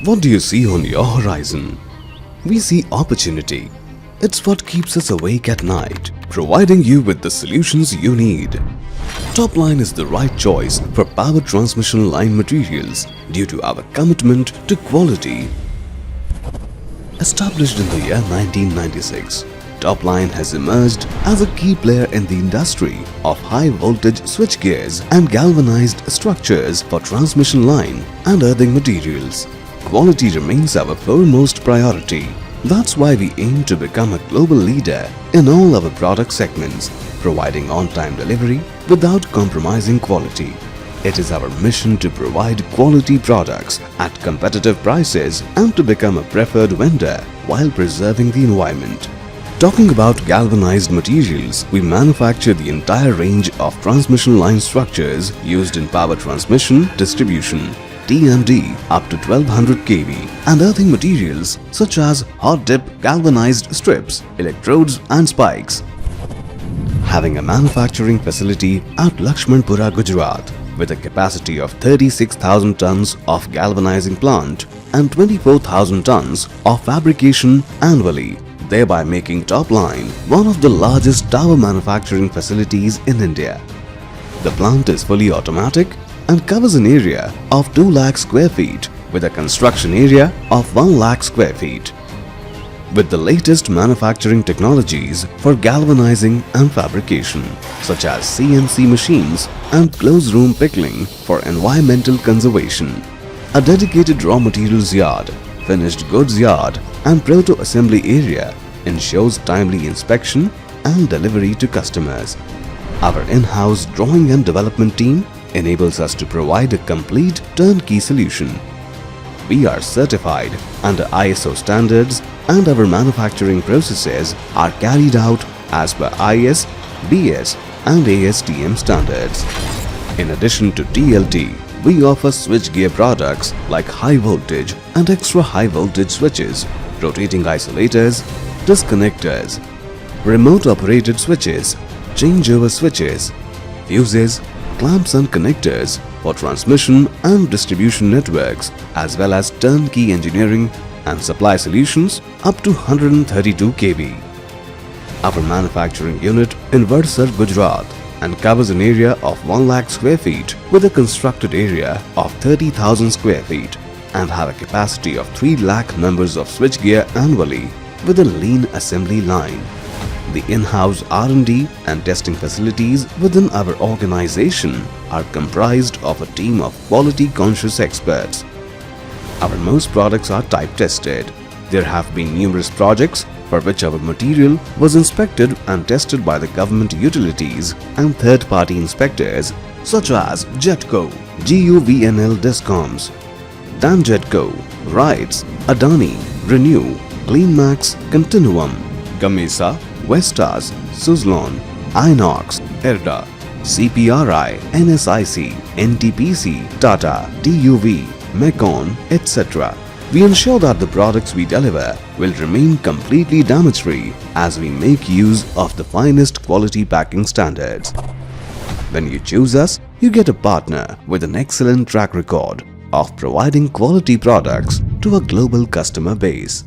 What do you see on your horizon? We see opportunity. It's what keeps us awake at night, providing you with the solutions you need. Topline is the right choice for power transmission line materials due to our commitment to quality. Established in the year 1996, Topline has emerged as a key player in the industry of high-voltage switchgears and galvanized structures for transmission line and earthing materials. Quality remains our foremost priority. That's why we aim to become a global leader in all our product segments, providing on-time delivery without compromising quality. It is our mission to provide quality products at competitive prices and to become a preferred vendor while preserving the environment. Talking about galvanized materials, we manufacture the entire range of transmission line structures used in power transmission, distribution, TMD up to 1200 kV and earthing materials such as hot dip galvanized strips, electrodes and spikes. Having a manufacturing facility at Lakshmanpura, Gujarat with a capacity of 36,000 tons of galvanizing plant and 24,000 tons of fabrication annually, thereby making Topline one of the largest tower manufacturing facilities in India. The plant is fully automatic and covers an area of 2 lakh square feet with a construction area of 1 lakh square feet. With the latest manufacturing technologies for galvanizing and fabrication, such as CNC machines and closed room pickling for environmental conservation, a dedicated raw materials yard, finished goods yard and proto-assembly area ensures timely inspection and delivery to customers. Our in-house drawing and development team enables us to provide a complete turnkey solution. We are certified under ISO standards and our manufacturing processes are carried out as per IS, BS and ASTM standards. In addition to TLT, we offer switchgear products like high voltage and extra high voltage switches, rotating isolators, disconnectors, remote operated switches, changeover switches, fuses, clamps and connectors for transmission and distribution networks, as well as turnkey engineering and supply solutions up to 132 kV. Our manufacturing unit in Valsad, Gujarat and covers an area of 1 lakh square feet with a constructed area of 30,000 square feet and have a capacity of 3 lakh numbers of switchgear annually with a lean assembly line. The in-house R&D and testing facilities within our organization are comprised of a team of quality-conscious experts. Our most products are type tested. There have been numerous projects for which our material was inspected and tested by the government utilities and third-party inspectors such as GETCO, GOVNL Discoms, Dan GETCO, RITES, Adani, Renew, CleanMax, Continuum, Gamesa, Vestas, Suzlon, Inox, Erda, CPRI, NSIC, NTPC, Tata, TUV, Mecon, etc. We ensure that the products we deliver will remain completely damage-free as we make use of the finest quality packing standards. When you choose us, you get a partner with an excellent track record of providing quality products to a global customer base.